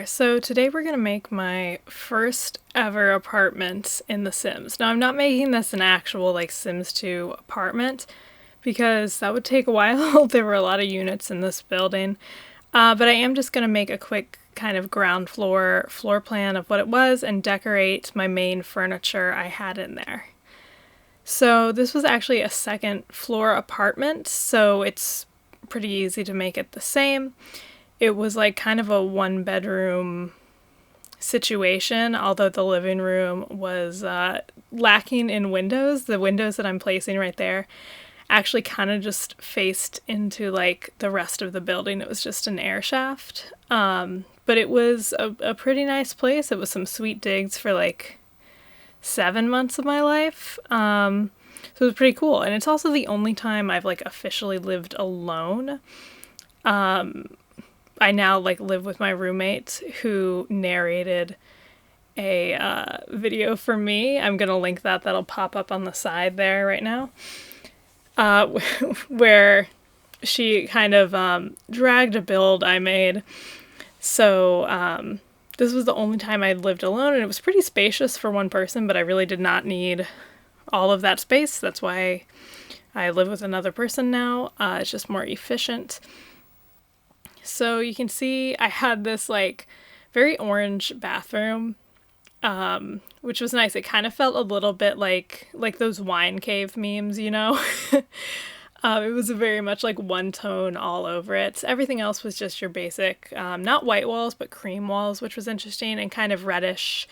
So today we're going to make my first ever apartment in The Sims. Now I'm not making this an actual Sims 2 apartment because that would take a while. There were a lot of units in this building, but I am just going to make a quick kind of ground floor plan of what it was and decorate my main furniture I had in there. So this was actually a second floor apartment, so it's pretty easy to make it the same. It was kind of a one bedroom situation, although the living room was lacking in windows. The windows that I'm placing right there actually kind of just faced into the rest of the building. It was just an air shaft. But it was a pretty nice place. It was some sweet digs for 7 months of my life. So it was pretty cool. And it's also the only time I've officially lived alone. I now live with my roommate who narrated a video for me. I'm gonna link that. That'll pop up on the side there right now. Where she kind of dragged a build I made. So this was the only time I'd lived alone, and it was pretty spacious for one person, but I really did not need all of that space. That's why I live with another person now. It's just more efficient. So you can see I had this very orange bathroom, which was nice. It kind of felt a little bit like those wine cave memes, you know? It was very much one tone all over it. Everything else was just your basic, not white walls, but cream walls, which was interesting, and kind of reddish,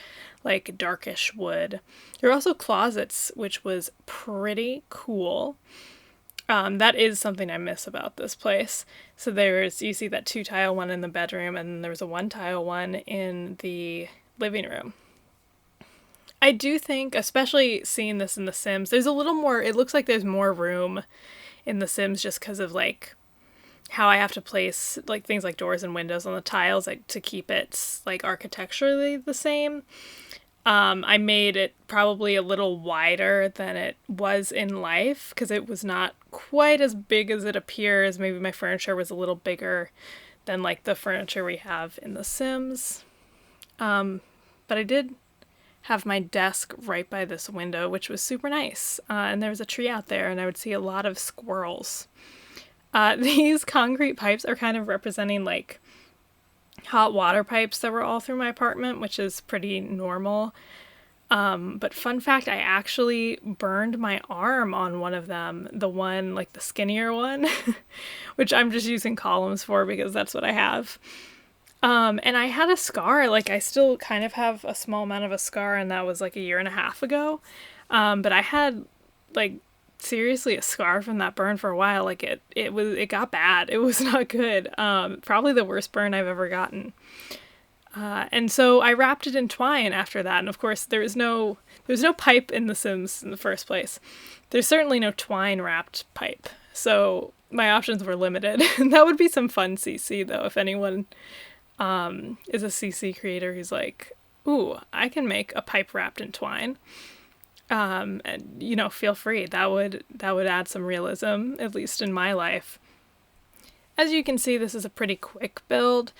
darkish wood. There were also closets, which was pretty cool. That is something I miss about this place. So you see that 2-tile one in the bedroom, and then there was a 1-tile one in the living room. I do think, especially seeing this in The Sims, there's a little more, it looks like there's more room in The Sims just because of how I have to place things like doors and windows on the tiles to keep it architecturally the same. I made it probably a little wider than it was in life because it was not quite as big as it appears. Maybe my furniture was a little bigger than the furniture we have in The Sims. But I did have my desk right by this window, which was super nice. And there was a tree out there, and I would see a lot of squirrels. These concrete pipes are kind of representing hot water pipes that were all through my apartment, which is pretty normal. But fun fact, I actually burned my arm on one of them, the one, the skinnier one, which I'm just using columns for because that's what I have. And I had a scar, I still kind of have a small amount of a scar, and that was 1.5 years ago. But I had seriously a scar from that burn for a while. It got bad. It was not good. Probably the worst burn I've ever gotten. And so I wrapped it in twine after that. And of course there's no pipe in The Sims in the first place. There's certainly no twine wrapped pipe. So my options were limited. That would be some fun CC though. If anyone, is a CC creator who's ooh, I can make a pipe wrapped in twine. And feel free. That would add some realism, at least in my life. As you can see, this is a pretty quick build.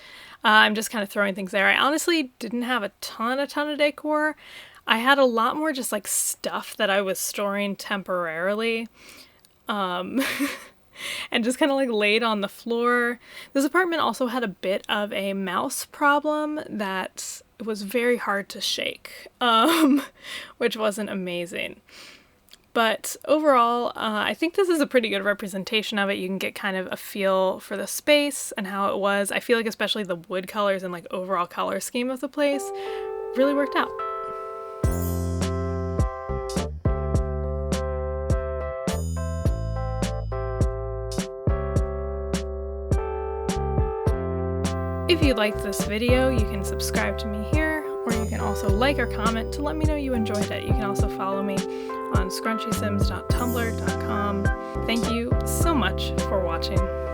I'm just kind of throwing things there. I honestly didn't have a ton of decor. I had a lot more just stuff that I was storing temporarily. And just kind of laid on the floor. This apartment also had a bit of a mouse problem that was very hard to shake, which wasn't amazing. But overall, I think this is a pretty good representation of it. You can get kind of a feel for the space and how it was. I feel especially the wood colors and overall color scheme of the place really worked out. If you liked this video, you can subscribe to me here, or you can also like or comment to let me know you enjoyed it. You can also follow me on ScrunchieSims.tumblr.com. Thank you so much for watching.